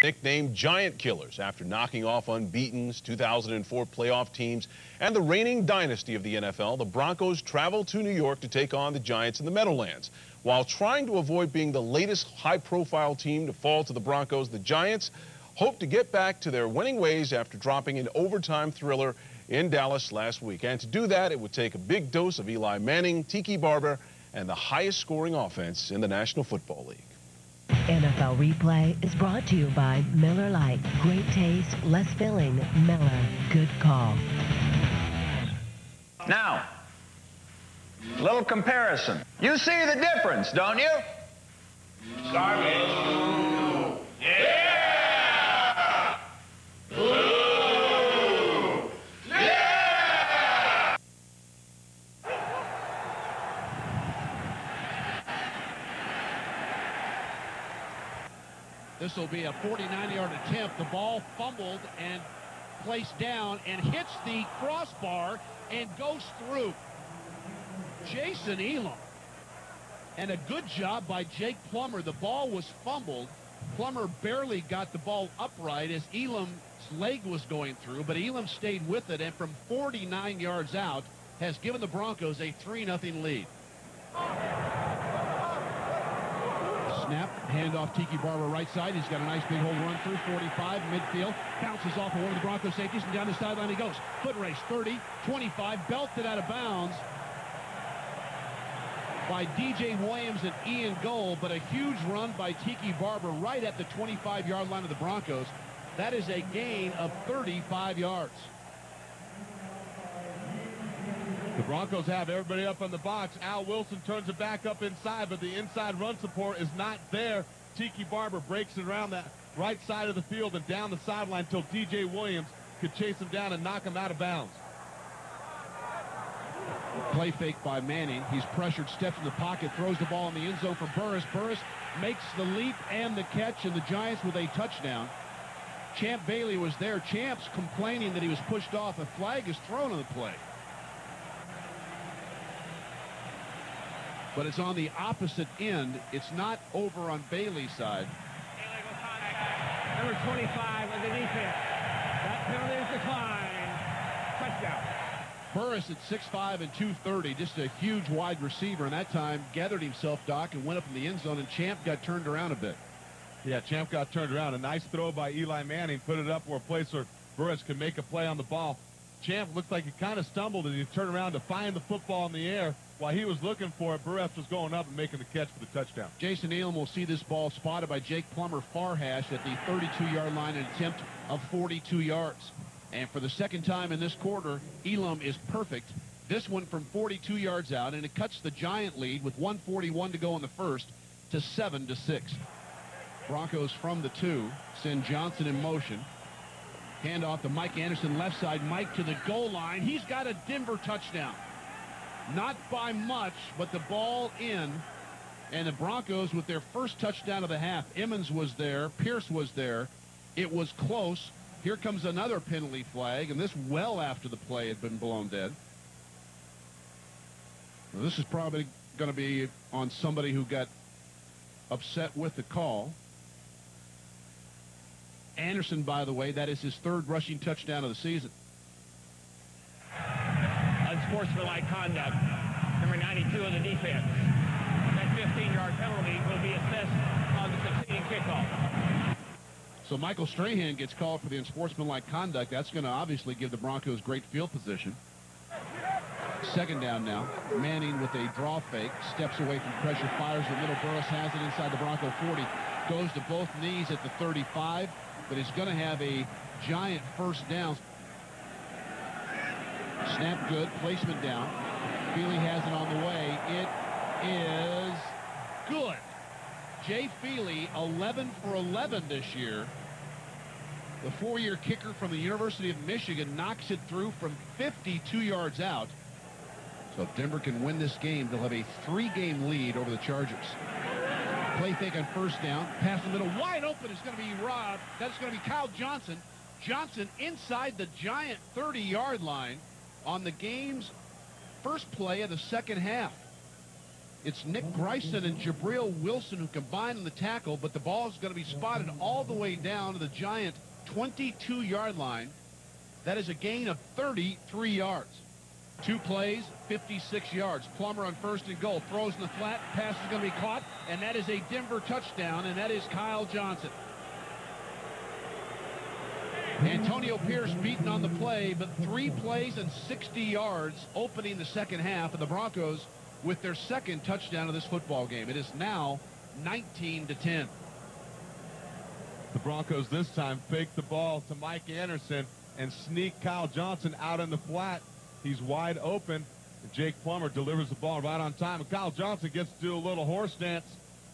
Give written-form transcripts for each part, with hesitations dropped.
Nicknamed Giant Killers after knocking off unbeaten's 2004 playoff teams and the reigning dynasty of the NFL, the Broncos travel to New York to take on the Giants in the Meadowlands. While trying to avoid being the latest high-profile team to fall to the Broncos, the Giants hope to get back to their winning ways after dropping an overtime thriller in Dallas last week. And to do that, it would take a big dose of Eli Manning, Tiki Barber, and the highest-scoring offense in the National Football League. NFL Replay is brought to you by Miller Lite. Great taste, less filling. Miller. Good call. Now, a little comparison. You see the difference, don't you? Garbage. Yeah! Blue! Yeah! This will be a 49-yard attempt. The ball fumbled and placed down and hits the crossbar and goes through. Jason Elam. And a good job by Jake Plummer. The ball was fumbled. Plummer barely got the ball upright as Elam's leg was going through, but Elam stayed with it and from 49 yards out has given the Broncos a 3-0 lead. Snap, handoff Tiki Barber right side. He's got a nice big hole run through 45 midfield. Bounces off of one of the Broncos safeties and down the sideline he goes. Foot race 30, 25, belted out of bounds by DJ Williams and Ian Gold, but a huge run by Tiki Barber right at the 25-yard line of the Broncos. That is a gain of 35 yards. The Broncos have everybody up on the box. Al Wilson turns it back up inside, but the inside run support is not there. Tiki Barber breaks it around that right side of the field and down the sideline until DJ Williams could chase him down and knock him out of bounds. Play fake by Manning. He's pressured, steps in the pocket, throws the ball in the end zone for Burris. Burris makes the leap and the catch, and the Giants with a touchdown. Champ Bailey was there. Champ's complaining that he was pushed off. A flag is thrown on the play. But it's on the opposite end. It's not over on Bailey's side. Illegal contact. Number 25 of the defense. That penalty is declined. Touchdown. Burris at 6'5" and 230, just a huge wide receiver, and that time gathered himself, Doc, and went up in the end zone, and Champ got turned around a bit. Yeah, Champ got turned around. A nice throw by Eli Manning. Put it up where a place where Burris could make a play on the ball. Champ looked like he kind of stumbled, and he turned around to find the football in the air. While he was looking for it, Burris was going up and making the catch for the touchdown. Jason Elam will see this ball spotted by Jake Plummer far hash at the 32-yard line, an attempt of 42 yards. And for the second time in this quarter, Elam is perfect. This one from 42 yards out, and it cuts the Giant lead with 1:41 to go in the first to 7-6. Broncos from the 2 send Johnson in motion. Hand off to Mike Anderson, left side. Mike to the goal line. He's got a Denver touchdown. Not by much, but the ball in. And the Broncos with their first touchdown of the half. Emmons was there. Pierce was there. It was close. Here comes another penalty flag, and this well after the play had been blown dead. Well, this is probably going to be on somebody who got upset with the call. Anderson, by the way, that is his third rushing touchdown of the season. Unsportsmanlike conduct. Number 92 of the defense. That 15-yard penalty will be assessed on the succeeding kickoff. So Michael Strahan gets called for the unsportsmanlike conduct. That's going to obviously give the Broncos great field position. Second down now. Manning with a draw fake. Steps away from pressure. Fires the middle. Burris has it inside the Bronco 40. Goes to both knees at the 35. But he's going to have a Giant first down. Snap good. Placement down. Feely has it on the way. It is good. Jay Feely, 11 for 11 this year. The 4-year kicker from the University of Michigan knocks it through from 52 yards out. So if Denver can win this game, they'll have a 3-game lead over the Chargers. Play fake on first down. Pass the middle. Wide open is going to be Rob. That's going to be Kyle Johnson. Johnson inside the Giant 30-yard line on the game's first play of the second half. It's Nick Bryson and Jabril Wilson who combine on the tackle, but the ball is going to be spotted all the way down to the Giant 22-yard line. That is a gain of 33 yards. 2 plays, 56 yards. Plummer on 1st and goal. Throws in the flat. Pass is going to be caught, and that is a Denver touchdown, and that is Kyle Johnson. Antonio Pierce beaten on the play, but 3 plays and 60 yards opening the second half of the Broncos with their 2nd touchdown of this football game. It is now 19-10. The Broncos this time fake the ball to Mike Anderson and sneak Kyle Johnson out in the flat. He's wide open. Jake Plummer delivers the ball right on time. And Kyle Johnson gets to do a little horse dance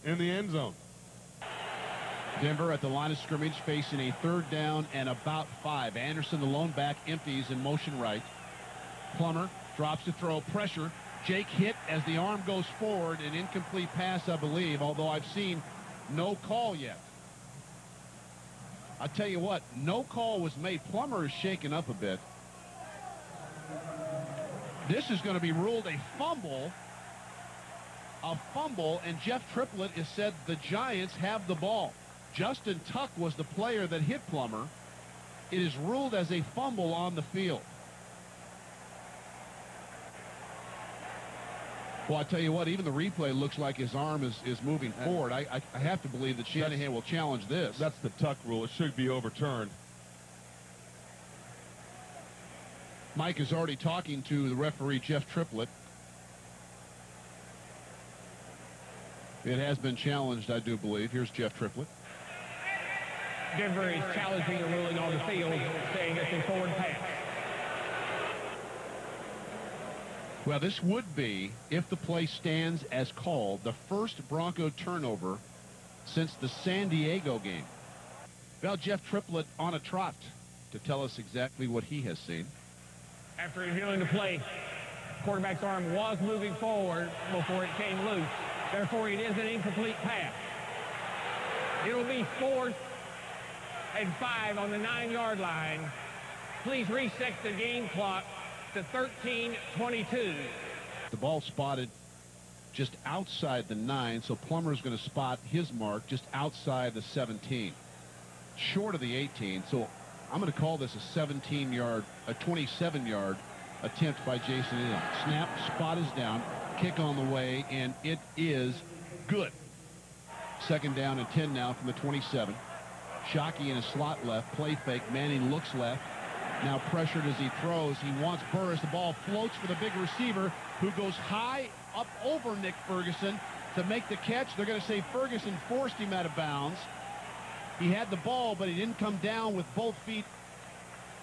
in the end zone. Denver at the line of scrimmage facing a 3rd down and about 5. Anderson, the lone back, empties in motion right. Plummer drops to throw. Pressure. Jake hit as the arm goes forward. An incomplete pass, I believe, although I've seen no call yet. I'll tell you what, no call was made. Plummer is shaken up a bit. This is going to be ruled a fumble. A fumble, and Jeff Triplett has said the Giants have the ball. Justin Tuck was the player that hit Plummer. It is ruled as a fumble on the field. Well, I tell you what, even the replay looks like his arm is moving forward. I have to believe that Shanahan will challenge this. That's the Tuck rule. It should be overturned. Mike is already talking to the referee, Jeff Triplett. It has been challenged, I do believe. Here's Jeff Triplett. Denver is challenging the ruling on the field, saying it's a forward pass. Well, this would be, if the play stands as called, the first Bronco turnover since the San Diego game. Well, Jeff Triplett on a trot to tell us exactly what he has seen. After reviewing the play, quarterback's arm was moving forward before it came loose. Therefore, it is an incomplete pass. It will be 4th and 5 on the 9-yard line. Please reset the game clock to 13:22. The ball spotted just outside the 9, so Plummer's going to spot his mark just outside the 17, short of the 18. So I'm going to call this a 27-yard attempt by Jason Elam. Snap, spot is down, kick on the way, and it is good. 2nd down and 10 now from the 27. Shockey in a slot left, play fake. Manning looks left. Now pressured as he throws. He wants Burris. The ball floats for the big receiver who goes high up over Nick Ferguson to make the catch. They're going to say Ferguson forced him out of bounds. He had the ball, but he didn't come down with both feet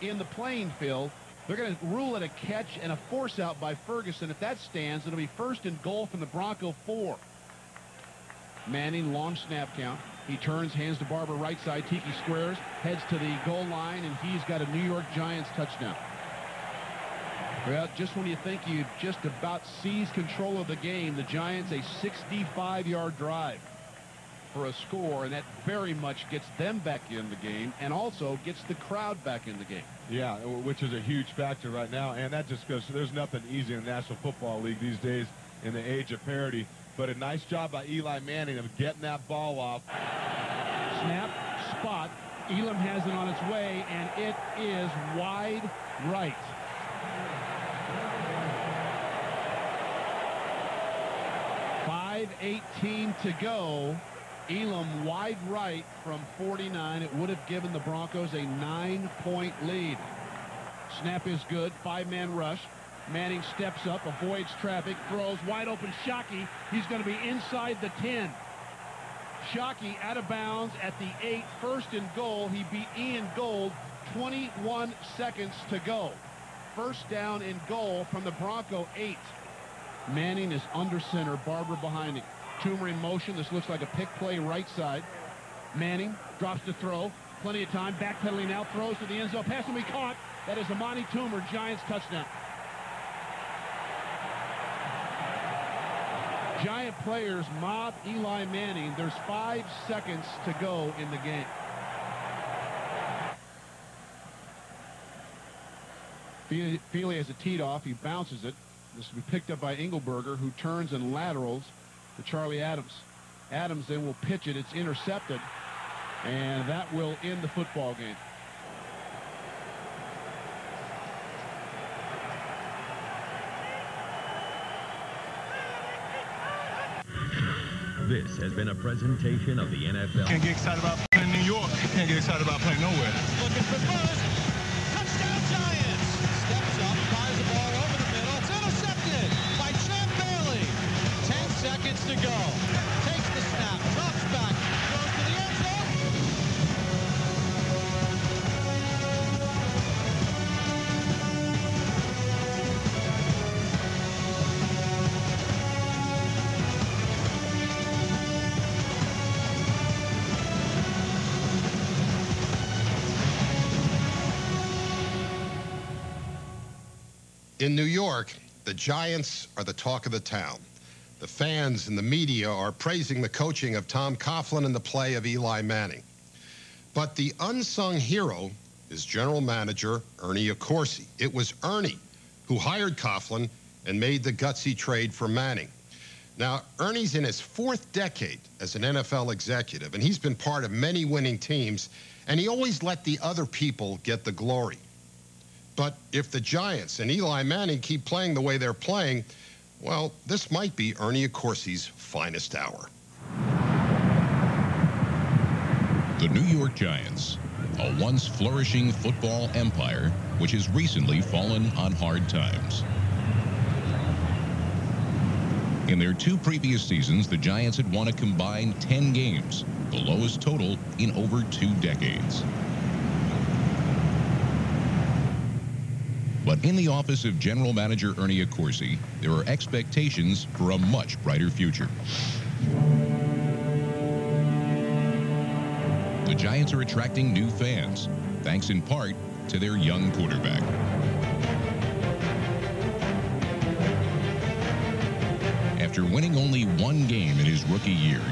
in the playing field. They're going to rule it a catch and a force out by Ferguson. If that stands, it'll be 1st and goal from the Bronco 4. Manning, long snap count. He turns, hands to Barber right side. Tiki squares, heads to the goal line, and he's got a New York Giants touchdown. Well, just when you think you've just about seized control of the game, the Giants a 65-yard drive for a score, and that very much gets them back in the game and also gets the crowd back in the game. Yeah, which is a huge factor right now, and that just goes, there's nothing easy in the National Football League these days in the age of parity. But a nice job by Eli Manning of getting that ball off. Snap, spot. Elam has it on its way, and it is wide right. .5:18 to go. Elam wide right from 49. It would have given the Broncos a 9-point lead. Snap is good. 5-man rush. Manning steps up, avoids traffic, throws wide open. Shockey. He's going to be inside the 10. Shockey out of bounds at the 8. 1st and goal. He beat Ian Gold. 21 seconds to go. 1st down and goal from the Bronco 8. Manning is under center. Barber behind him. Toomer in motion. This looks like a pick play right side. Manning drops to throw. Plenty of time. Backpedaling out. Throws to the end zone. Pass will be caught. That is Amani Toomer. Giants touchdown. Giant players mob Eli Manning. There's 5 seconds to go in the game. Feely has a teed off. He bounces it. This will be picked up by Engelberger, who turns and laterals to Charlie Adams. Adams then will pitch it. It's intercepted, and that will end the football game. This has been a presentation of the NFL. Can't get excited about playing in New York. Can't get excited about playing nowhere. Looking for first. Touchdown Giants. Steps up, fires the ball over the middle. It's intercepted by Champ Bailey. 10 seconds to go. Takes the snap, drops back, goes to the end zone. In New York, the Giants are the talk of the town. The fans and the media are praising the coaching of Tom Coughlin and the play of Eli Manning. But the unsung hero is general manager Ernie Accorsi. It was Ernie who hired Coughlin and made the gutsy trade for Manning. Now, Ernie's in his 4th decade as an NFL executive, and he's been part of many winning teams, and he always let the other people get the glory. But if the Giants and Eli Manning keep playing the way they're playing, well, this might be Ernie Accorsi's finest hour. The New York Giants, a once flourishing football empire which has recently fallen on hard times. In their 2 previous seasons, the Giants had won a combined 10 games, the lowest total in over 2 decades. But in the office of general manager Ernie Accorsi, there are expectations for a much brighter future. The Giants are attracting new fans, thanks in part to their young quarterback. After winning only 1 game in his rookie year,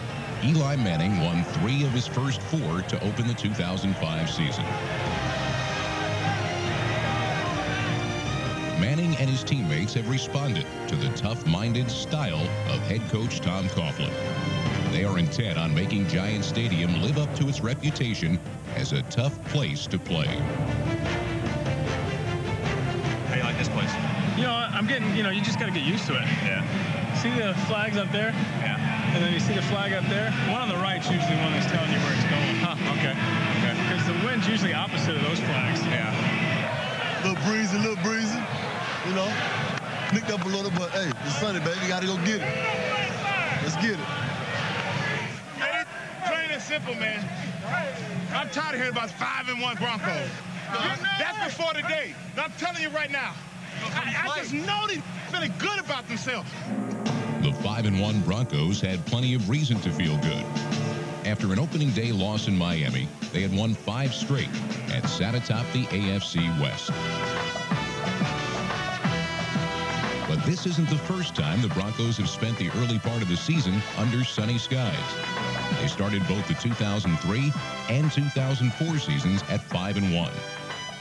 Eli Manning won 3 of his first 4 to open the 2005 season. Manning and his teammates have responded to the tough-minded style of head coach Tom Coughlin. They are intent on making Giant Stadium live up to its reputation as a tough place to play. How do you like this place? You know, I'm getting, you just got to get used to it. Yeah. See the flags up there? Yeah. And then you see the flag up there? The one on the right's usually one that's telling you where it's going. Huh, okay. Okay. Because the wind's usually opposite of those flags. Yeah. Little breezy. You know, nicked up a little, but hey, it's sunny, baby. You got to go get it. Let's get it. Hey, plain and simple, man. I'm tired of hearing about 5-1 Broncos. That's before the day. I'm telling you right now. I just know they're feeling good about themselves. The 5-1 Broncos had plenty of reason to feel good. After an opening day loss in Miami, they had won 5 straight and sat atop the AFC West. But this isn't the first time the Broncos have spent the early part of the season under sunny skies. They started both the 2003 and 2004 seasons at 5-1,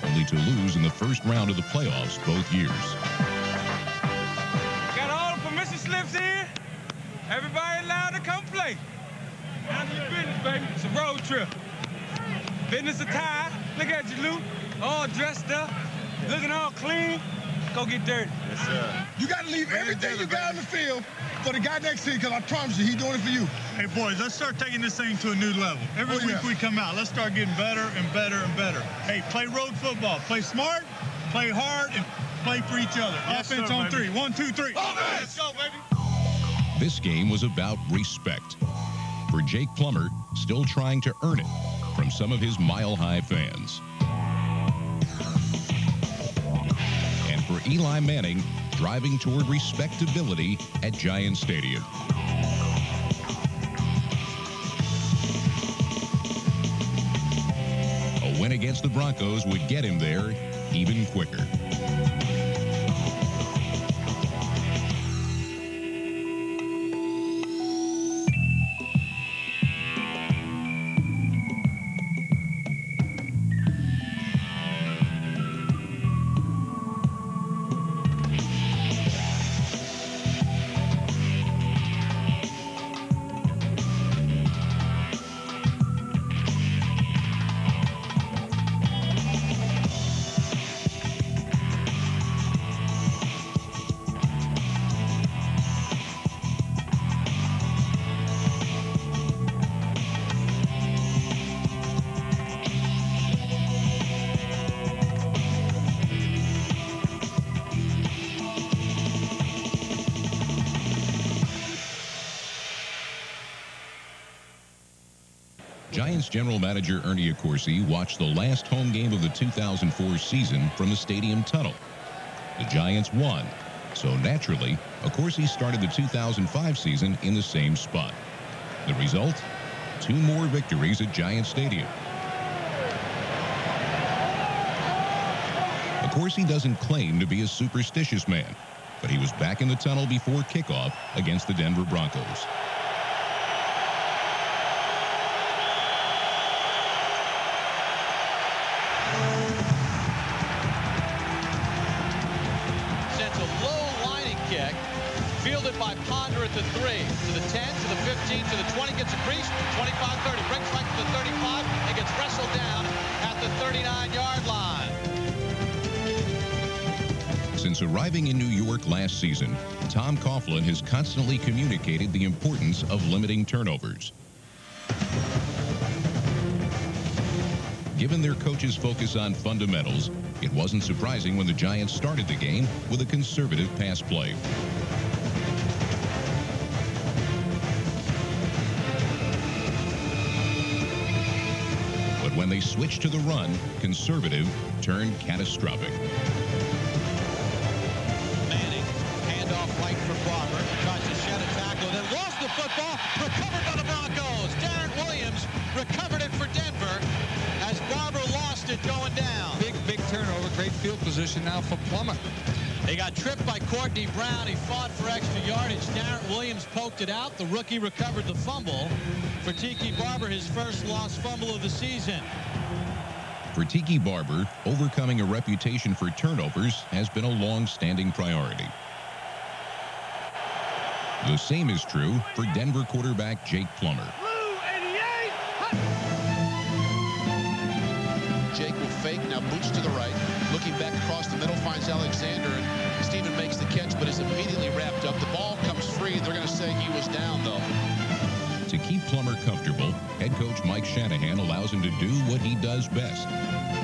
only to lose in the first round of the playoffs both years. Got all the permission slips here. Everybody allowed to come play. None of your business, baby. It's a road trip. Business attire. Look at you, Lou. All dressed up, looking all clean. Go get dirty. Yes, sir. You got to leave everything you got on the field for the guy next to you, because I promise you, he's doing it for you. Hey, boys, let's start taking this thing to a new level. Every week we come out, let's start getting better and better and better. Hey, play road football. Play smart, play hard, and play for each other. Yes, Offense sir, on baby. 3. 1, 2, 3. Let's go, baby. This game was about respect. For Jake Plummer, still trying to earn it from some of his mile-high fans. And for Eli Manning, driving toward respectability at Giant Stadium. A win against the Broncos would get him there even quicker. Giants general manager Ernie Accorsi watched the last home game of the 2004 season from the stadium tunnel. The Giants won, so naturally, Accorsi started the 2005 season in the same spot. The result? 2 more victories at Giant Stadium. Accorsi doesn't claim to be a superstitious man, but he was back in the tunnel before kickoff against the Denver Broncos. Sends a low lining kick, fielded by Ponder at the 3, to the 10, to the 15, to the 20, gets a crease, 25, 30, breaks right to the 35, and gets wrestled down at the 39-yard line. Since arriving in New York last season, Tom Coughlin has constantly communicated the importance of limiting turnovers. Given their coach's focus on fundamentals, it wasn't surprising when the Giants started the game with a conservative pass play. But when they switched to the run, conservative turned catastrophic. Right for Barber, tries to shed a tackle, then lost the football, recovered by the Broncos. Darren Williams recovered it for Denver as Barber lost it going down. Big turnover, great field position now for Plummer. They got tripped by Courtney Brown. He fought for extra yardage. Darren Williams poked it out. The rookie recovered the fumble. For Tiki Barber, his first lost fumble of the season. For Tiki Barber, overcoming a reputation for turnovers has been a long-standing priority. The same is true for Denver quarterback Jake Plummer. Jake will fake, now boots to the right. Looking back across the middle, finds Alexander, and Steven makes the catch, but is immediately wrapped up. The ball comes free. They're going to say he was down, though. To keep Plummer comfortable, head coach Mike Shanahan allows him to do what he does best: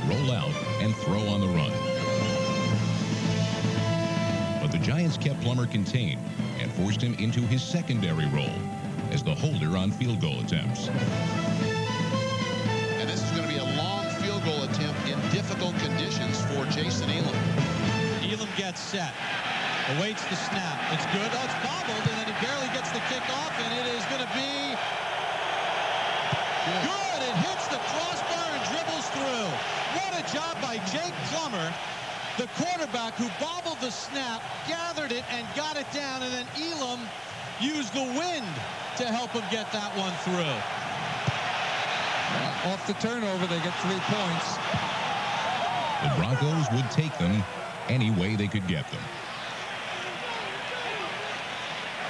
roll out and throw on the run. But the Giants kept Plummer contained and forced him into his secondary role as the holder on field goal attempts. And this is going to be a long field goal attempt in difficult conditions for Jason Elam. Elam gets set, awaits the snap. It's good. Oh, it's bobbled, and then he barely gets the kick off, and it is going to be good. It hits the crossbar and dribbles through. What a job by Jake Plummer, the quarterback who bobbled the snap, gathered it, and got it down, and then Elam used the wind to help him get that one through. Off the turnover, they get 3 points. The Broncos would take them any way they could get them.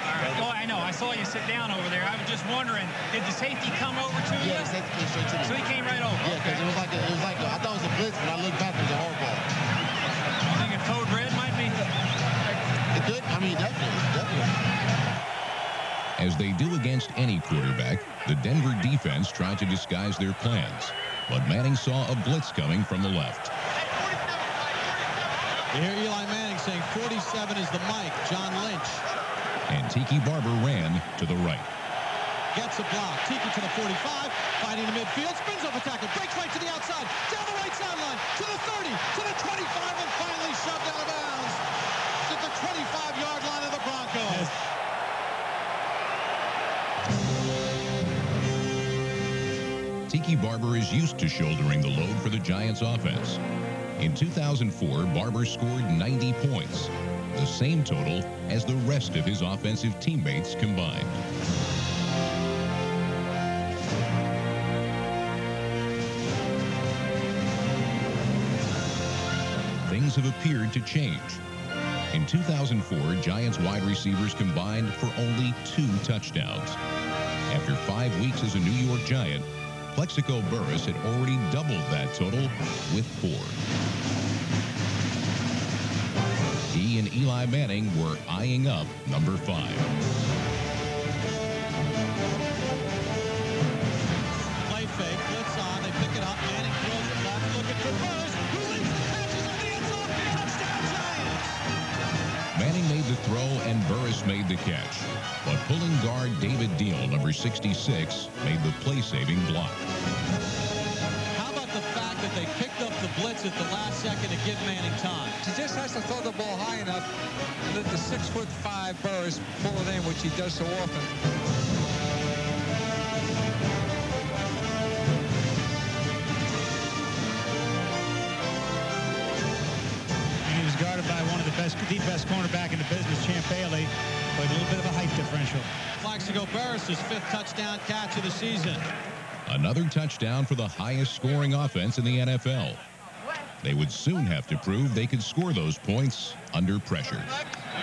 All right. Oh, I know. I saw you sit down over there. I was just wondering, did the safety come over to you? Yeah, the safety came straight to me. So he came right over. Yeah, because it was like I thought it was a blitz, but I looked back, it was a hard ball. You think a code red might be? It could. I mean, definitely. As they do against any quarterback, the Denver defense tried to disguise their plans, but Manning saw a blitz coming from the left. You hear Eli Manning saying 47 is the mic, John Lynch. And Tiki Barber ran to the right. Gets a block. Tiki to the 45, fighting the midfield, spins off a tackle, breaks right to the outside, down the right sideline, to the 30, to the 25, and finally shoved out of bounds at the 25-yard line of the Broncos. Tiki Barber is used to shouldering the load for the Giants offense. In 2004, Barber scored 90 points, the same total as the rest of his offensive teammates combined. Things have appeared to change. In 2004, Giants wide receivers combined for only 2 touchdowns. After 5 weeks as a New York Giant, Plexico Burress had already doubled that total with 4. He and Eli Manning were eyeing up number 5. Play fake, blitz on, they pick it up, Manning throws it left, looking for Burress, who leads the catches over the end zone, touchdown Giants! Manning made the throw and Burress made the catch, but pulling guard David Deal, number 66, made the play-saving block. they picked up the blitz at the last second to give Manning time. He just has to throw the ball high enough that the 6'5" Burris pull it in, which he does so often. He was guarded by one of the best cornerback in the business, Champ Bailey, but a little bit of a height differential. Plaxico Burris' 5th touchdown catch of the season. Another touchdown for the highest scoring offense in the NFL. They would soon have to prove they could score those points under pressure.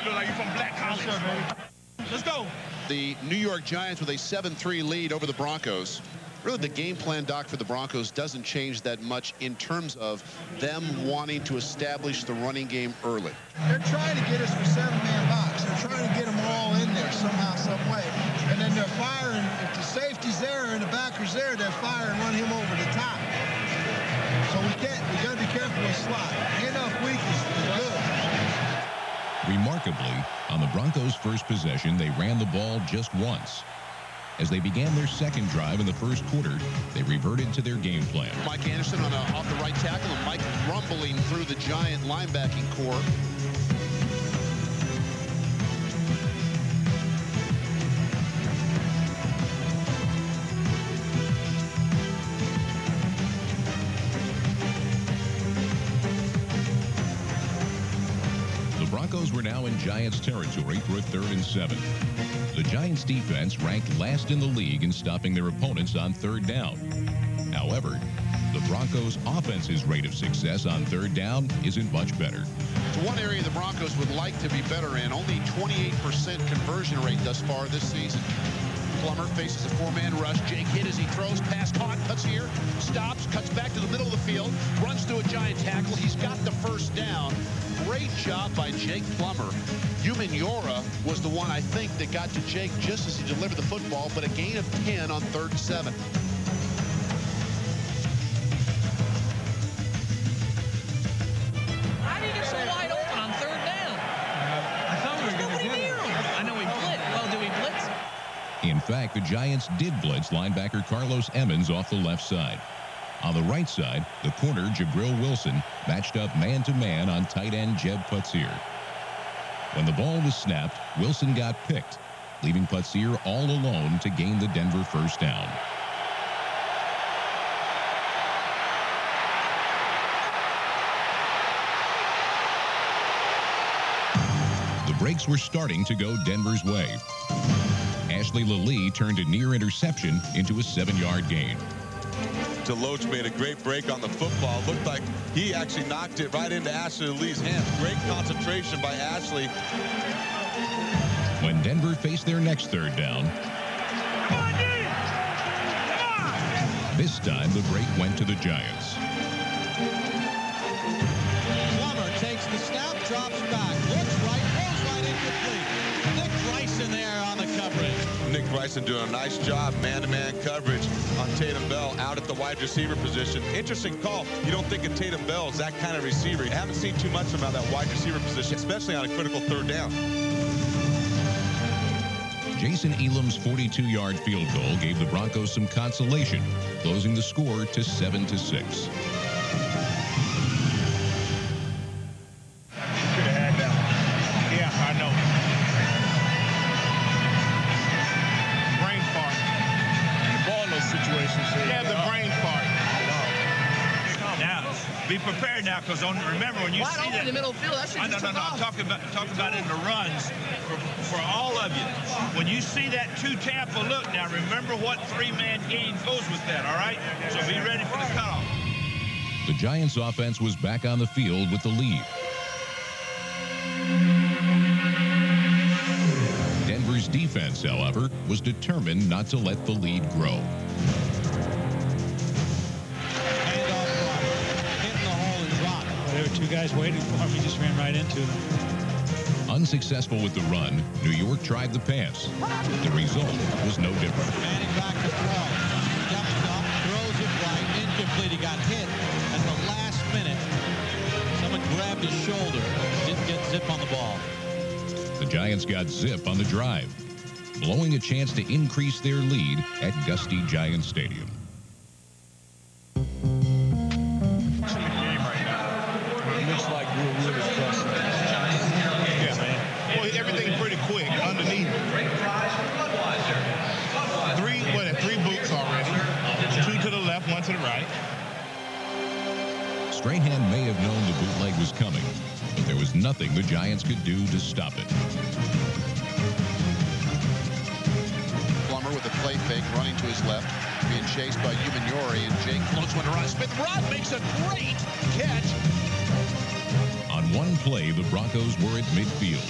You look like you're from Black College. Sure, baby. Let's go. The New York Giants with a 7-3 lead over the Broncos. Really, the game plan, Doc, for the Broncos doesn't change that much in terms of them wanting to establish the running game early. They're trying to get us for 7-man box. They're trying to get them all in there somehow, some way. And then they're firing. If the safety's there and the backer's there, they're firing, run him over the top. So we got to be careful with slot. Handoff weak is good. Remarkably, on the Broncos' first possession, they ran the ball just once. As they began their second drive in the first quarter, they reverted to their game plan. Mike Anderson off the right tackle, and Mike rumbling through the Giant linebacking core. The Broncos were now in Giants territory for a 3rd and 7. The Giants defense ranked last in the league in stopping their opponents on 3rd down. However, the Broncos' offense's rate of success on 3rd down isn't much better. It's one area the Broncos would like to be better in. Only 28% conversion rate thus far this season. Plummer faces a 4-man rush. Jake hit as he throws. Pass caught. Cuts here. Stops. Cuts back to the middle of the field. Runs through a Giant tackle. He's got the first down. Great job by Jake Plummer. Umenyiora was the one, I think, that got to Jake just as he delivered the football, but a gain of 10 on 3rd and 7. How do you get so wide open on 3rd down? I thought we were going to do it. I know we blitz. Well, do we blitz? In fact, the Giants did blitz linebacker Carlos Emmons off the left side. On the right side, the corner, Jabril Wilson, matched up man-to-man on tight end Jeb Putzier. When the ball was snapped, Wilson got picked, leaving Putzier all alone to gain the Denver first down. The breaks were starting to go Denver's way. Ashley Lilly turned a near interception into a 7-yard gain. Deloach made a great break on the football. Looked like he actually knocked it right into Ashley Lee's hands. Great concentration by Ashley. When Denver faced their next 3rd down, this time the break went to the Giants. Plummer takes the snap, drops back, looks right, goes right incomplete. Nick Bryson there on the coverage. Nick Bryson doing a nice job, man-to-man coverage on Tatum Bell out at the wide receiver position. Interesting call. You don't think of Tatum Bell as that kind of receiver. You haven't seen too much about that wide receiver position, especially on a critical 3rd down. Jason Elam's 42-yard field goal gave the Broncos some consolation, closing the score to 7-6. Be prepared now, because remember when you wide see open that in the middle of the field, that should I'm talking about in the runs for all of you. When you see that 2 Tampa look, now remember what 3-man game goes with that, all right? So be ready for the cutoff. The Giants' offense was back on the field with the lead. Denver's defense, however, was determined not to let the lead grow. There were 2 guys waiting for him. He just ran right into them. Unsuccessful with the run, New York tried the pass. The result was no different. Manning back to throw. Steps up, throws it right, incomplete. He got hit at the last minute. Someone grabbed his shoulder. Didn't get zip on the ball. The Giants got zip on the drive, blowing a chance to increase their lead at Gusty Giant Stadium. Strahan may have known the bootleg was coming, but there was nothing the Giants could do to stop it. Plummer with a play fake, running to his left, being chased by Umanori, and Jake floats one around. Smith-Rod makes a great catch. On one play, the Broncos were at midfield,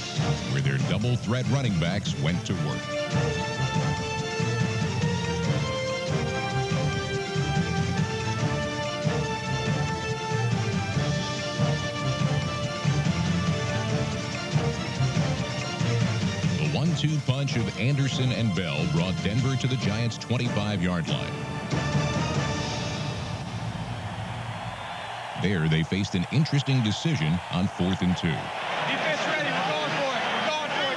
where their double threat running backs went to work. The 1-2 punch of Anderson and Bell brought Denver to the Giants' 25-yard line. There, they faced an interesting decision on 4th and 2. Defense ready. We're going for it. We're going for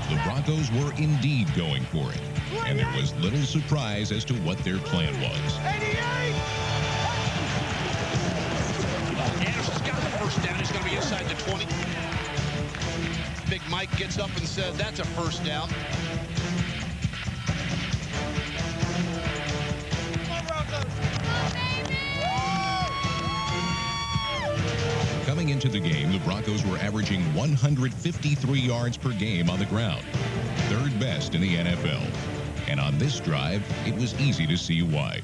it. The Broncos were indeed going for it, and there was little surprise as to what their plan was. Anderson's got the first down. He's going to be inside the 20. Big Mike gets up and says, that's a first down. Coming into the game, the Broncos were averaging 153 yards per game on the ground, 3rd best in the NFL. And on this drive, it was easy to see why.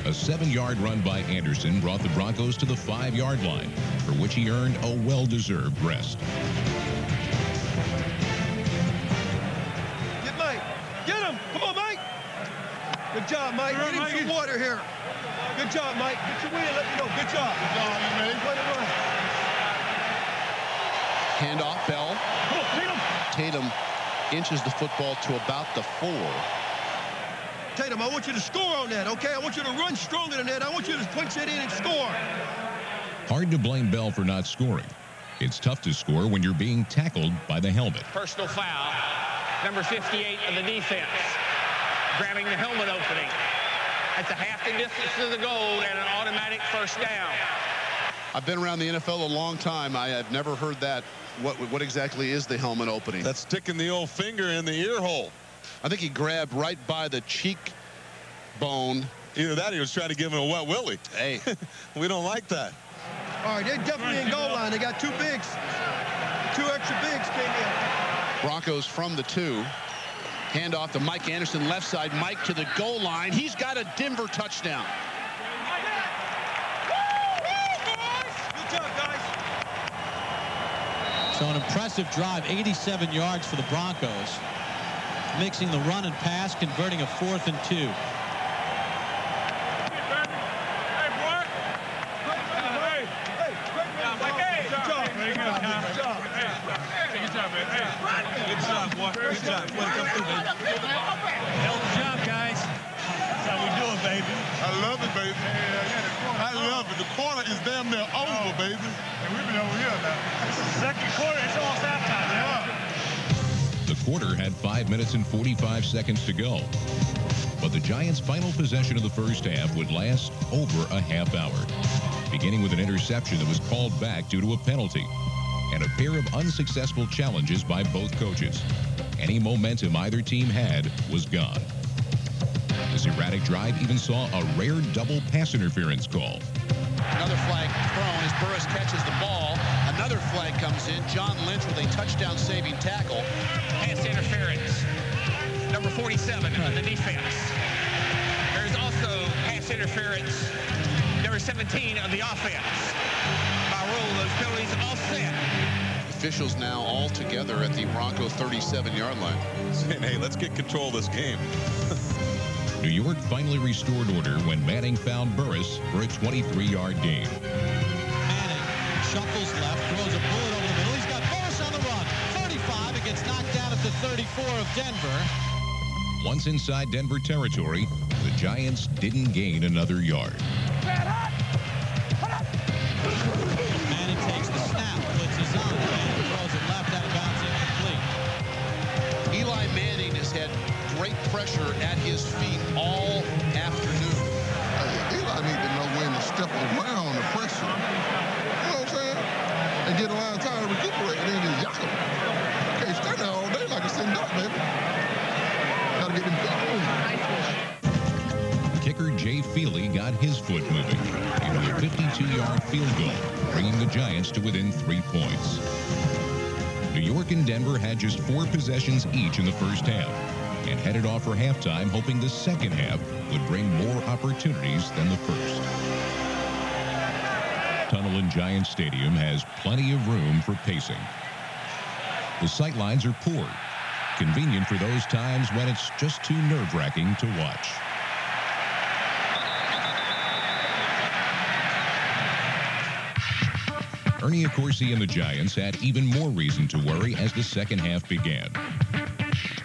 A 7-yard run by Anderson brought the Broncos to the 5-yard line, for which he earned a well-deserved rest. Get Mike. Get him. Come on, Mike. Good job, Mike. Get him some water here. Good job, Mike. Get your win. Let me know. Good job. Good job, man. Handoff, Bell. Tatum inches the football to about the 4. Tatum, I want you to score on that, okay? I want you to run stronger than that. I want you to punch it in and score. Hard to blame Bell for not scoring. It's tough to score when you're being tackled by the helmet. Personal foul. Number 58 of the defense. Grabbing the helmet opening. That's a half the distance to the goal and an automatic first down. I've been around the NFL a long time. I have never heard that. What exactly is the helmet opening? That's sticking the old finger in the ear hole. I think he grabbed right by the cheek bone. Either that or he was trying to give him a wet willy. Hey, we don't like that. All right, they're definitely in goal line. They got 2 bigs. 2 extra bigs came in. Broncos from the 2. Handoff to Mike Anderson, left side. Mike to the goal line. He's got a Denver touchdown. Good job, guys. So an impressive drive, 87 yards for the Broncos. Mixing the run and pass, converting a 4th and 2. Hell of a job, guys. That's how we do it, baby. I love it, baby. I love it. The quarter is damn near over, baby. And we've been over here now. It's the second quarter. It's almost halftime. Yeah. The quarter had 5 minutes and 45 seconds to go. But the Giants' final possession of the first half would last over a half hour, beginning with an interception that was called back due to a penalty, and a pair of unsuccessful challenges by both coaches. Any momentum either team had was gone. This erratic drive even saw a rare double pass interference call. Another flag thrown as Burris catches the ball. Another flag comes in. John Lynch with a touchdown-saving tackle. Pass interference. Number 47 in the defense. There's also pass interference. Number 17 of the offense. By rule, those penalties all set. Officials now all together at the Bronco 37-yard line. Saying, hey, let's get control of this game. New York finally restored order when Manning found Burris for a 23-yard gain. Manning shuffles left, throws a bullet over the middle. He's got Burris on the run. 35, it gets knocked down at the 34 of Denver. Once inside Denver territory, the Giants didn't gain another yard. Manning takes the snap, blitzes on, and throws it left out of bounds incomplete. Eli Manning has had great pressure at his feet all afternoon. Eli need to know when to step around the pressure. You know what I'm saying? And get a lot of time to recuperate and then just yak him. Okay, stay there all day like a sitting duck, baby. Gotta get him Jay Feely got his foot moving into a 52-yard field goal, bringing the Giants to within 3 points. New York and Denver had just 4 possessions each in the first half and headed off for halftime, hoping the second half would bring more opportunities than the first. Tunnel in Giants Stadium has plenty of room for pacing. The sightlines are poor, convenient for those times when it's just too nerve-wracking to watch. Ernie Accorsi and the Giants had even more reason to worry as the second half began.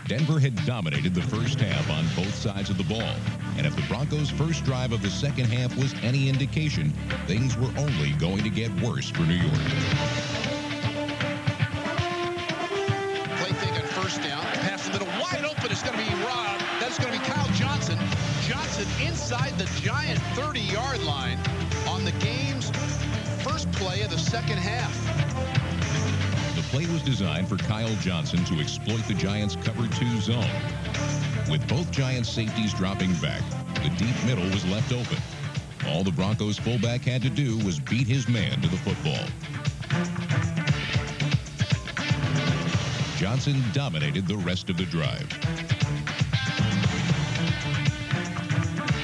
Denver had dominated the first half on both sides of the ball, and if the Broncos' first drive of the second half was any indication, things were only going to get worse for New York. Play fake on first down. Pass the middle. Wide open. It's going to be Rob. That's going to be Kyle Johnson. Johnson inside the Giant 30-yard line on the game's first play of the second half. The play was designed for Kyle Johnson to exploit the Giants' cover 2 zone. With both Giants safeties dropping back, the deep middle was left open. All the Broncos fullback had to do was beat his man to the football. Johnson dominated the rest of the drive.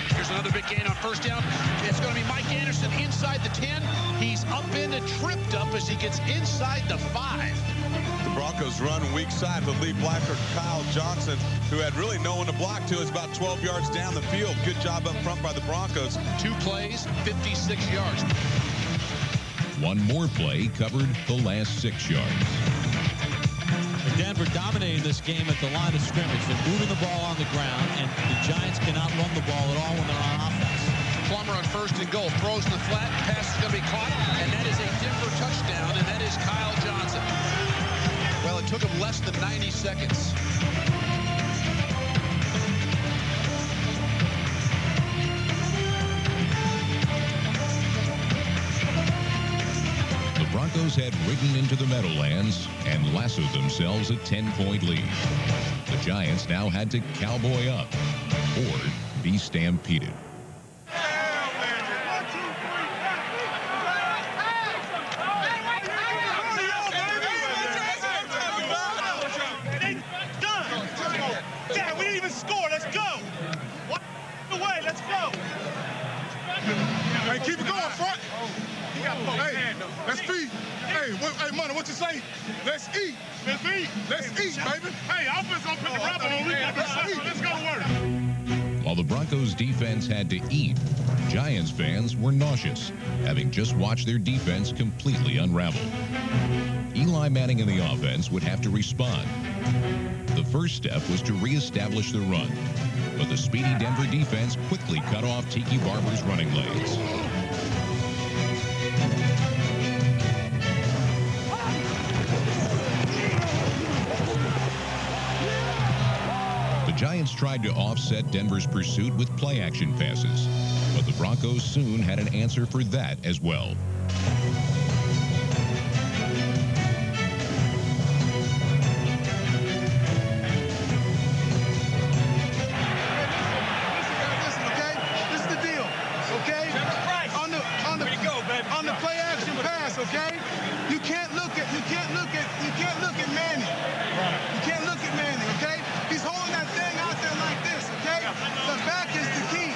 Here's another big gain on first down. It's going to be Mike Anderson inside the 10. He's up in and tripped up as he gets inside the 5. The Broncos run weak side with Lee Blackford, Kyle Johnson, who had really no one to block to. Is about 12 yards down the field. Good job up front by the Broncos. 2 plays, 56 yards. One more play covered the last 6 yards. Denver dominating this game at the line of scrimmage. They're moving the ball on the ground, and the Giants cannot run the ball at all when they're on offense. Plummer on first and goal. Throws in the flat. Pass is going to be caught, and that is a Denver touchdown, and that is Kyle Johnson. Well, it took him less than 90 seconds. The Broncos had ridden into the Meadowlands and lassoed themselves a 10-point lead. The Giants now had to cowboy up or be stampeded. Dad, we didn't even score. Let's go. What away? Let's go. Hey, keep it going, front. Hey, let's feed. Hey, Money, what you say? Let's eat. Let's eat. Let's eat, baby. Hey, offense gonna put the rubber on. Let's go to work. While the Broncos defense had to eat, Giants fans were nauseous, having just watched their defense completely unravel. Eli Manning and the offense would have to respond. The first step was to reestablish the run, but the speedy Denver defense quickly cut off Tiki Barber's running lanes. The Giants tried to offset Denver's pursuit with play-action passes, but the Broncos soon had an answer for that as well. Okay? You can't look at Manning. Right. You can't look at Manning, okay? He's holding that thing out there like this, okay? The back is the key.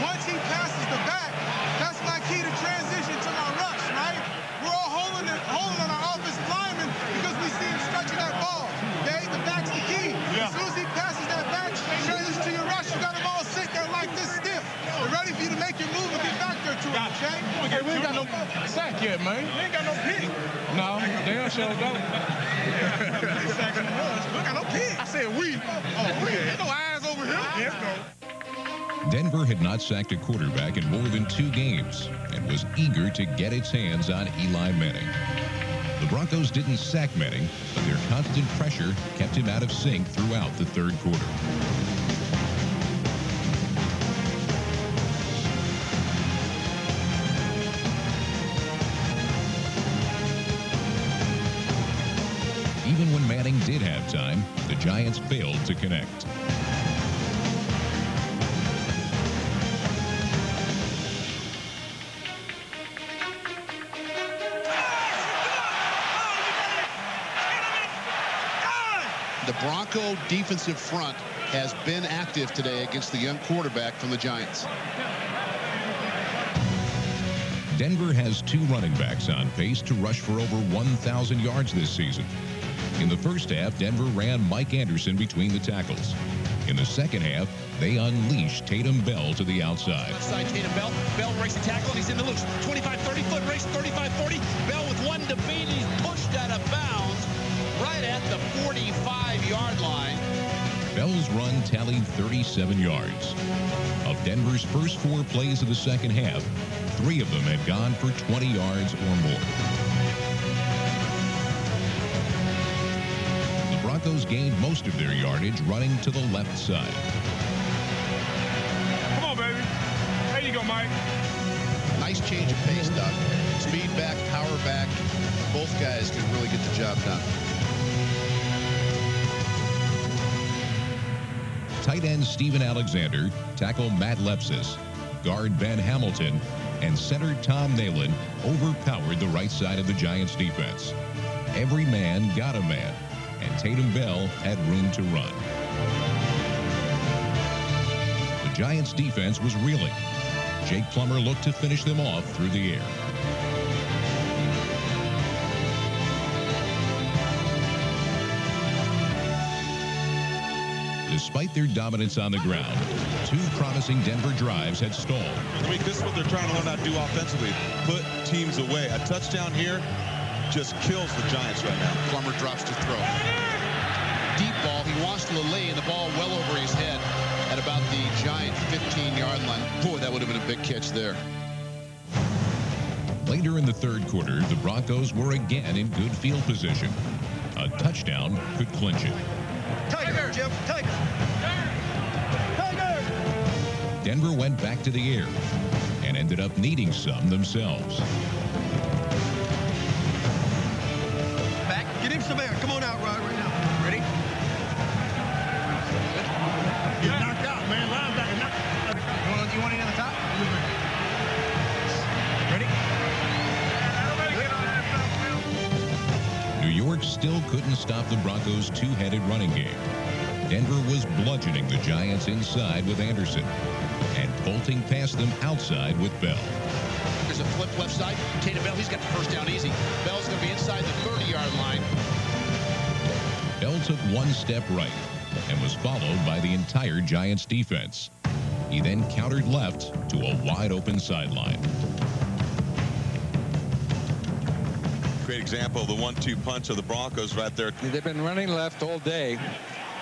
Once he passes the back, that's my key to transition to my rush, right? We're all holding on our offensive lineman because we see him stretching that ball. Okay? The back's the key. Yeah. As soon as he passes that back, transition to your rush, you got them all sit there like this stiff. They're ready for you to make your move and get back there to him, okay? Hey, we ain't got no sack yet, man. We ain't got no pick. No, damn sure don't. We got no pick. I said we. Oh, we ain't no eyes over here. Let's go. Denver had not sacked a quarterback in more than 2 games and was eager to get its hands on Eli Manning. The Broncos didn't sack Manning, but their constant pressure kept him out of sync throughout the third quarter. Even when Manning did have time, the Giants failed to connect. The Bronco defensive front has been active today against the young quarterback from the Giants. Denver has 2 running backs on pace to rush for over 1,000 yards this season. In the first half, Denver ran Mike Anderson between the tackles. In the second half, they unleashed Tatum Bell to the outside. Outside Tatum Bell. Bell breaks the tackle, and he's in the loose. 25-30 foot race, 35-40. Bell with 1 to beat. He's pushed out of bounds right at the 45-yard line. Bell's run tallied 37 yards. Of Denver's first 4 plays of the second half, 3 of them had gone for 20 yards or more. The Broncos gained most of their yardage running to the left side. Come on, baby. There you go, Mike. Nice change of pace, Doc. Speed back, power back. Both guys can really get the job done. Tight end Steven Alexander, tackle Matt Lepsis, guard Ben Hamilton, and center Tom Nalen overpowered the right side of the Giants defense. Every man got a man, and Tatum Bell had room to run. The Giants defense was reeling. Jake Plummer looked to finish them off through the air. Despite their dominance on the ground, 2 promising Denver drives had stalled. This is what they're trying to learn how to do offensively. Put teams away. A touchdown here just kills the Giants right now. Plummer drops to throw. Deep ball. He wants to lay, and the ball well over his head at about the Giant 15-yard line. Boy, that would have been a big catch there. Later in the third quarter, the Broncos were again in good field position. A touchdown could clinch it. Tiger, Jim, Tiger. Tiger. Denver went back to the air and ended up needing some themselves. Back. Get him some air. Come on out, Rod, right now. Ready? Get knocked out, man. Linebacker knocked. You want it in the top? Ready? New York still couldn't stop the Broncos' 2-headed running game. Denver was bludgeoning the Giants inside with Anderson and bolting past them outside with Bell. There's a flip left side. Tatum Bell, he's got the first down easy. Bell's going to be inside the 30-yard line. Bell took 1 step right and was followed by the entire Giants defense. He then countered left to a wide-open sideline. Great example of the 1-2 punch of the Broncos right there. They've been running left all day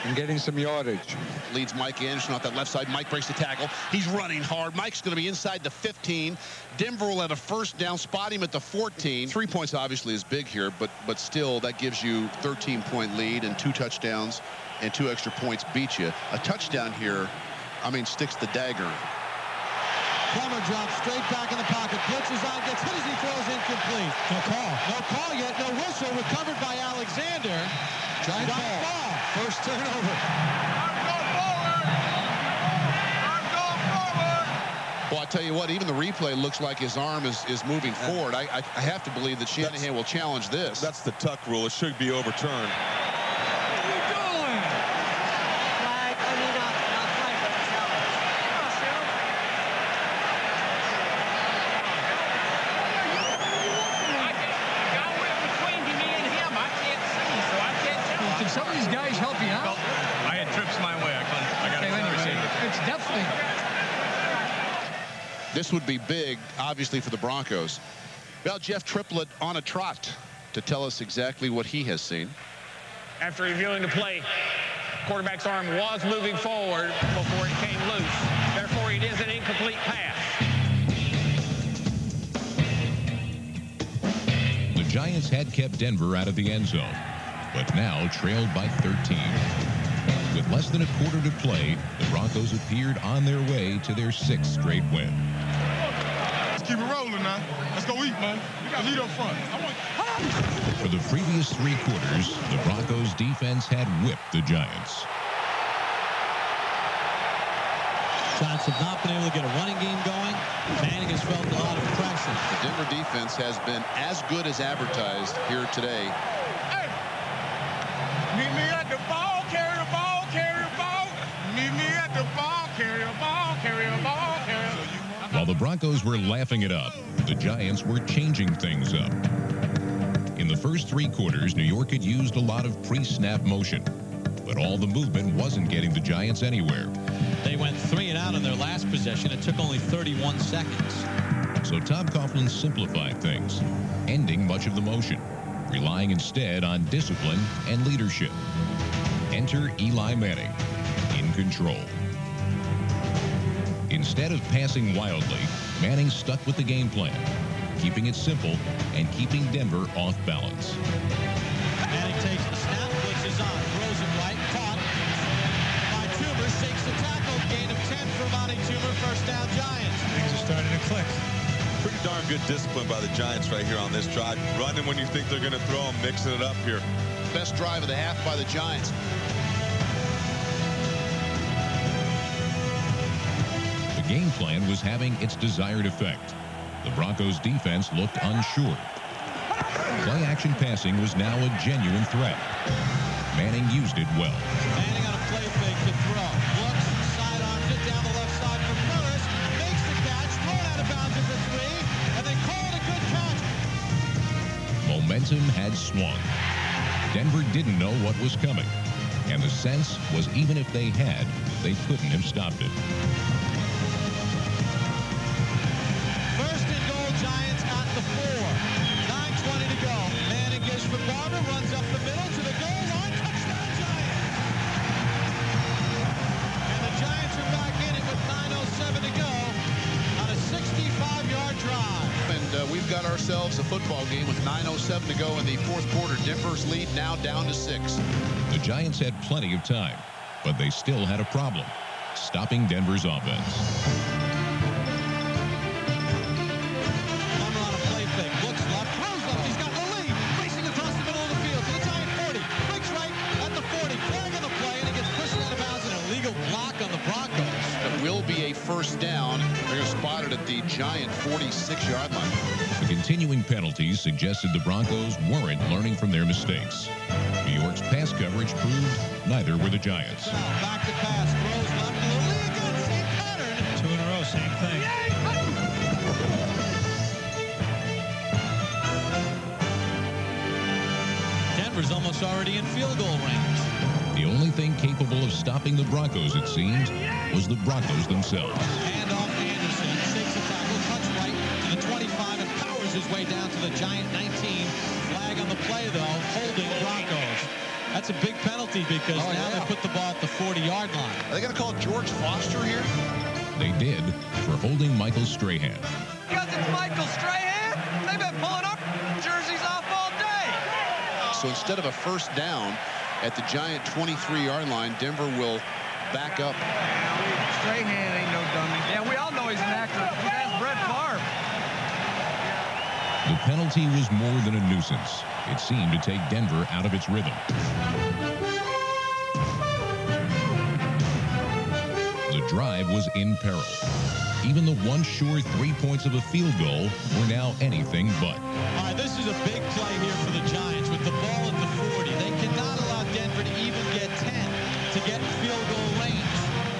and getting some yardage. Leads Mike Anderson off that left side. Mike breaks the tackle. He's running hard. Mike's going to be inside the 15. Denver will have a first down. Spot him at the 14. 3 points obviously is big here, but still that gives you 13-point lead, and 2 touchdowns and 2 extra points beat you. A touchdown here, I mean, sticks the dagger. Plummer drops straight back in the pocket. Blitzes on, gets hit as he throws incomplete. No call. No call yet. No whistle. Recovered by Alexander. Giant ball. First turnover. Well, I tell you what, even the replay looks like his arm is moving forward. I have to believe that Shanahan will challenge this. That's the tuck rule. It should be overturned. Some of these guys help you out. I had trips my way. I got it. It's definitely. This would be big, obviously, for the Broncos. Well, Jeff Triplett on a trot to tell us exactly what he has seen. After reviewing the play, quarterback's arm was moving forward before it came loose. Therefore, it is an incomplete pass. The Giants had kept Denver out of the end zone, but now trailed by 13. With less than a quarter to play, the Broncos appeared on their way to their 6th straight win. Let's keep it rolling now. Let's go eat, man. We got to lead up front. For the previous 3 quarters, the Broncos defense had whipped the Giants. Giants have not been able to get a running game going. Manning has felt a lot of pressure. The Denver defense has been as good as advertised here today. Meet me at the ball. carry a ball, carry a ball, carry a ball. While the Broncos were laughing it up, the Giants were changing things up. In the first 3 quarters, New York had used a lot of pre-snap motion, but all the movement wasn't getting the Giants anywhere. They went 3 and out in their last possession. It took only 31 seconds. So Tom Coughlin simplified things, ending much of the motion, relying instead on discipline and leadership. Enter Eli Manning, in control. Instead of passing wildly, Manning stuck with the game plan, keeping it simple and keeping Denver off balance. Manning takes the snap, blitzes on, throws it right, caught by Toomer, shakes the tackle, gain of 10 for Monty Toomer, first down Giants. Things are starting to click. Pretty darn good discipline by the Giants right here on this drive. Running when you think they're going to throw them, mixing it up here. Best drive of the half by the Giants. The game plan was having its desired effect. The Broncos defense looked unsure. Play-action passing was now a genuine threat. Manning used it well. Manning on a play fake to throw. Looks, sidearms it down the left side for Burris. Makes the catch, thrown out of bounds at the 3, and they call it a good catch. Momentum had swung. Denver didn't know what was coming, and the sense was even if they had, they couldn't have stopped it. First and goal, Giants at the 4. 9:20 to go. Manning gives for Barber, runs up the middle to the goal line. Touchdown, Giants! And the Giants are back in it with 9:07 to go on a 65-yard drive. And we've got ourselves a football game with 9:07 to go in the 4th quarter. Denver's lead now down to 6. The Giants had plenty of time, but they still had a problem, stopping Denver's offense. Plummer on a play fake, looks left, throws left, he's got the lead, racing across the middle of the field to the Giant 40, breaks right at the 40, flag on the play, and he gets pushed out of bounds, and an illegal block on the Broncos. It will be a first down. They're going to spot it at the Giant 46-yard line. The continuing penalties suggested the Broncos weren't learning from their mistakes. New York's pass coverage proved neither were the Giants. Back to pass, throws left to the lead, again, same pattern. 2 in a row, same thing. Denver's almost already in field goal range. The only thing capable of stopping the Broncos, it seemed, was the Broncos themselves. Handoff Anderson, shakes the tackle, cuts right to the 25 and powers his way down to the Giant 19. Flag on the play, though, holding Broncos. That's a big penalty because now they put the ball at the 40-yard line. Are they going to call George Foster here? They did for holding Michael Strahan. Because it's Michael Strahan, they've been pulling our jerseys off all day. So instead of a first down at the Giant 23-yard line, Denver will back up. Strahan ain't no dummy. Yeah, we all know he's an actor. That's Brett Favre. The penalty was more than a nuisance. It seemed to take Denver out of its rhythm. The drive was in peril. Even the once sure 3 points of a field goal were now anything but. All right, this is a big play here for the Giants with the ball at the 40. They cannot allow Denver to even get 10 to get field goal range.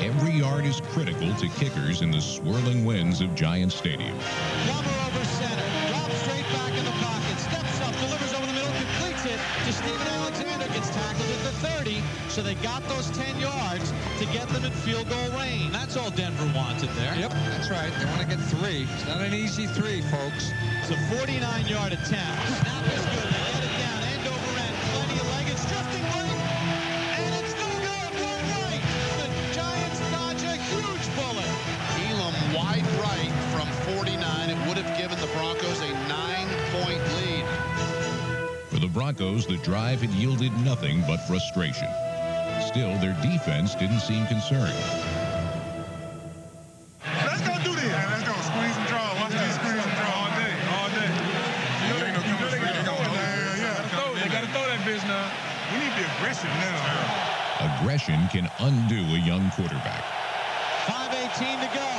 Every yard is critical to kickers in the swirling winds of Giant Stadium. Plummer over center, drops straight back in the pocket, steps up, delivers over the middle, completes it to Steven Alexander, gets tackled at the 30, so they got those 10 yards to get them in field goal range. That's all Denver wanted there. Yep, that's right. They want to get 3. It's not an easy 3, folks. It's a 49-yard attempt. Snap is good. They get it down, end over end, plenty of leg. It's drifting right, and it's no good. Wide right. The Giants dodge a huge bullet. Elam wide right from 49. It would have given the Broncos a 9-point lead. For the Broncos, the drive had yielded nothing but frustration. Still, their defense didn't seem concerned. Let's go do this. Let's go squeeze and draw. Watch these squeeze and draw all day. All day. They got to throw that bitch now. We need to be aggressive now. Aggression can undo a young quarterback. 5:18 to go.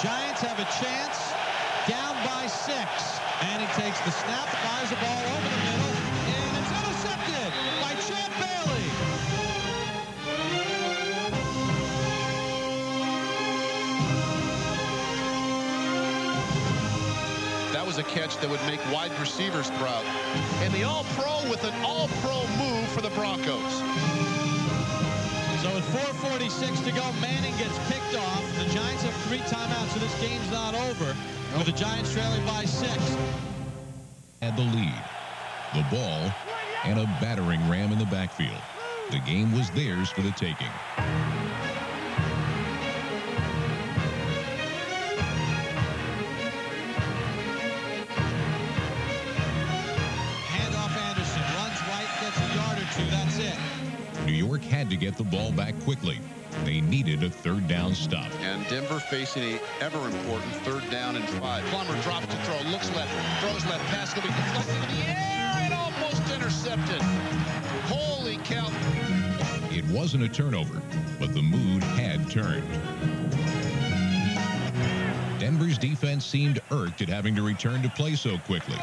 Giants have a chance. Down by 6. And he takes the snap, fires the ball over the middle, and it's intercepted by Champ Bailey. was a catch that would make wide receivers proud. And the All-Pro with an All-Pro move for the Broncos. So with 4:46 to go, Manning gets picked off. The Giants have 3 timeouts, so this game's not over. With the Giants trailing by 6. Had the lead, the ball, and a battering ram in the backfield. The game was theirs for the taking. Handoff Anderson, runs right, gets a yard or 2, that's it. New York had to get the ball back quickly. They needed a 3rd down stop. And Denver facing a ever-important 3rd down and 5. Plummer drops to throw, looks left, throws left, pass will be deflected in the air and almost intercepted. Holy cow. It wasn't a turnover, but the mood had turned. Denver's defense seemed irked at having to return to play so quickly.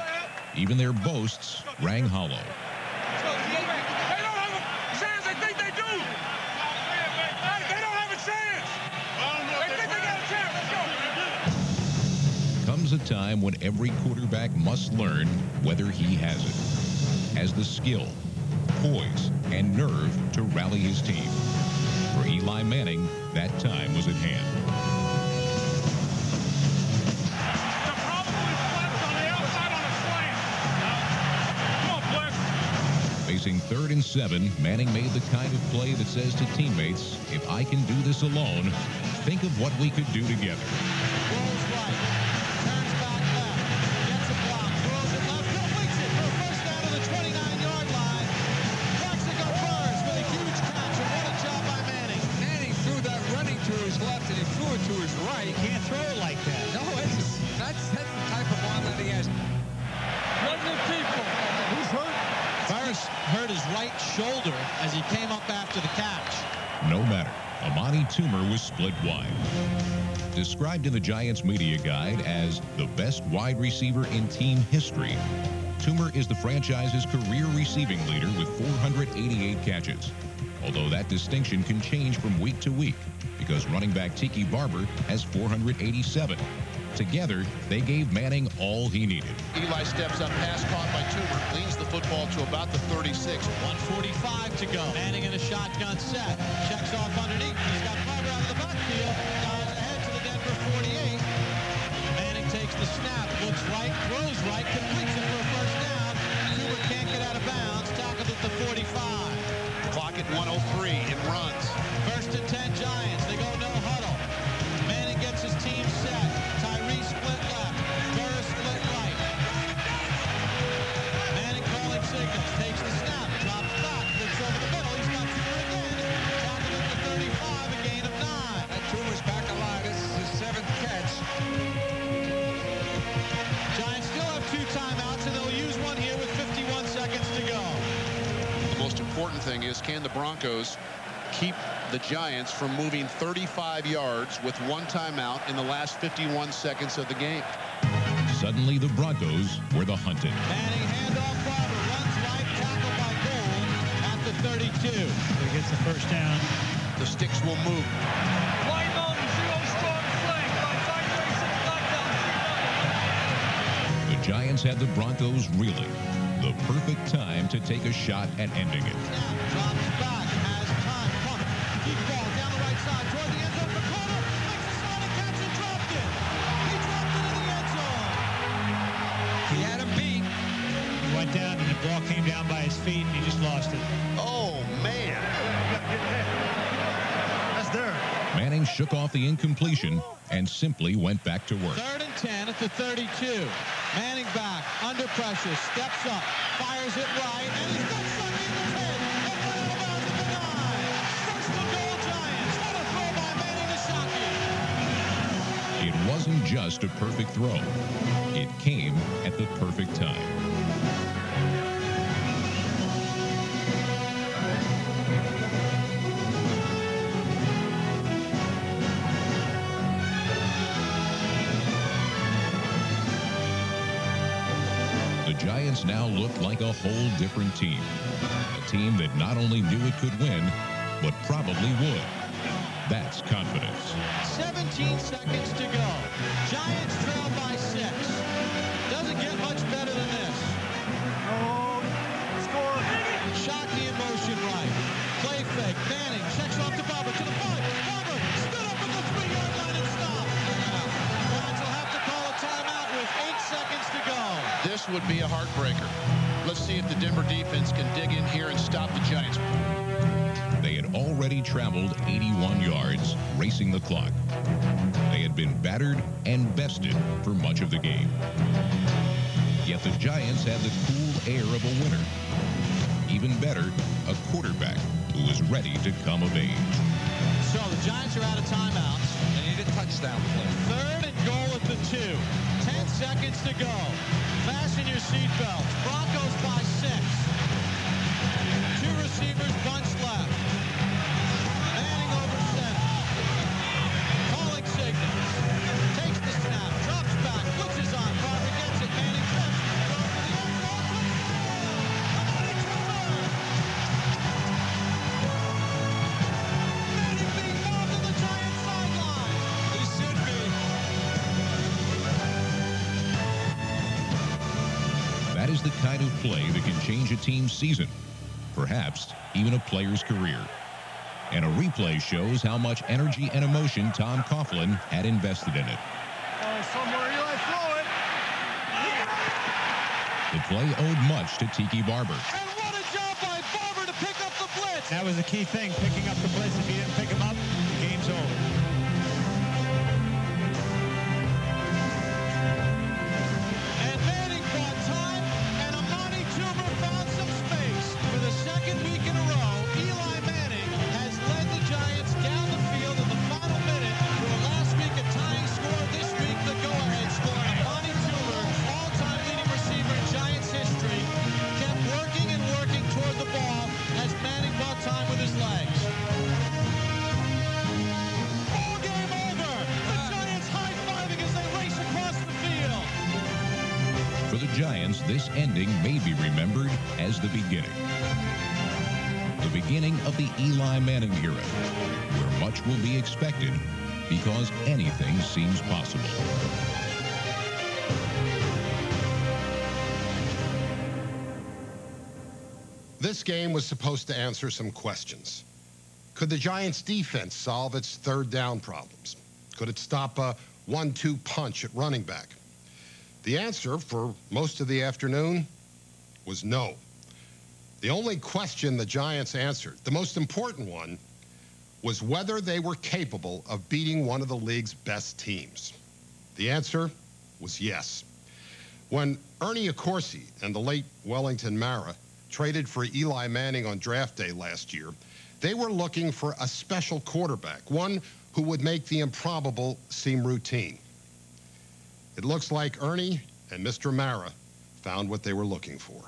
Even their boasts rang hollow. Comes a time when every quarterback must learn whether he has it. Has the skill, poise, and nerve to rally his team. For Eli Manning, that time was at hand. Facing 3rd and 7, Manning made the kind of play that says to teammates, if I can do this alone, think of what we could do together. Hurt his right shoulder as he came up after the catch. No matter. Amani Toomer was split wide. Described in the Giants media guide as the best wide receiver in team history, Toomer is the franchise's career receiving leader with 488 catches. Although that distinction can change from week to week because running back Tiki Barber has 487. Together, they gave Manning all he needed. Eli steps up, pass caught by Toomer, leans the football to about the 36. 1:45 to go. Manning in a shotgun set. Checks off underneath. He's got Barber out of the backfield. Dials ahead to the Denver 48. Manning takes the snap, looks right, throws right, completes it for a 1st down. Toomer can't get out of bounds. Tackled at the 45. Clock at 1:03 and runs. 1st and 10 Giants. They go no huddle. Manning gets his team set. Tyree split left. Burris split right. Manning calling signals. Takes the snap. Drops back. Looks over the middle. He's got Toomer again. Tackled at the 35. A gain of 9. And Toomer's back alive. This is his 7th catch. Giants still have 2 timeouts, and they'll use one here with 51 seconds to go. The most important thing is, can the Broncos keep the Giants from moving 35 yards with 1 timeout in the last 51 seconds of the game? Suddenly, the Broncos were the hunted. Manning handoff Barber, runs right, tackled by Gould at the 32. So he gets the 1st down. The sticks will move. White Mountain, zero strong flank by 536 The Giants had the Broncos reeling. The perfect time to take a shot at ending it. Drops back, has time, pump, deep ball down the right side toward the end zone for Carter, makes a sliding catch and dropped it. He dropped it in the end zone. He had him beat. He went down and the ball came down by his feet and he just lost it. Oh, man. That's there. Manning shook off the incompletion and simply went back to work. 3rd and 10 at the 32. Manning back, under pressure, steps up, fires it right, and he's got something in his head. And right out of bounds at the 9. 1st and goal, Giants. What a throw by Manning to Shockey. It wasn't just a perfect throw. It came at the perfect time. The Giants now looked like a whole different team. A team that not only knew it could win, but probably would. That's confidence. 17 seconds to go. Giants trail by 6. Does This would be a heartbreaker. Let's see if the Denver defense can dig in here and stop the Giants. They had already traveled 81 yards, racing the clock. They had been battered and bested for much of the game. Yet the Giants had the cool air of a winner. Even better, a quarterback who was ready to come of age. So the Giants are out of timeouts. They need a touchdown play. 3rd and goal at the 2. 10 seconds to go. Fasten your seatbelts. Broncos by 6. 2 receivers, bunch left. Manning over center. Calling signals. Takes the snap. Drops back. Blitzes on. Barber gets it. Manning trips. Throws to the end zone. Amani Cooper. Manning being mobbed on the Giants sideline. He should be. That is the kind of play that can change a team's season, perhaps even a player's career. And a replay shows how much energy and emotion Tom Coughlin had invested in it. Somewhere Eli throw it. The play owed much to Tiki Barber. And what a job by Barber to pick up the blitz. That was the key thing, picking up the blitz. If he didn't pick him up, the game's over. And Manning bought time, and Amani Toomer found some space. For the 2nd week in a row, Eli Manning has led the Giants down the field in the final minute. For last week a tying score, this week the go-ahead score. Amani Toomer, all-time leading receiver in Giants history, kept working and working toward the ball as Manning bought time with his legs. Ball game over. The Giants high-fiving as they race across the field. For the Giants, this ending may be remembered as the beginning. The beginning of the Eli Manning era, where much will be expected because anything seems possible. This game was supposed to answer some questions. Could the Giants' defense solve its 3rd down problems? Could it stop a 1-2 punch at running back? The answer for most of the afternoon was no. The only question the Giants answered, the most important one, was whether they were capable of beating one of the league's best teams. The answer was yes. When Ernie Accorsi and the late Wellington Mara traded for Eli Manning on draft day last year, they were looking for a special quarterback, one who would make the improbable seem routine. It looks like Ernie and Mr. Mara found what they were looking for.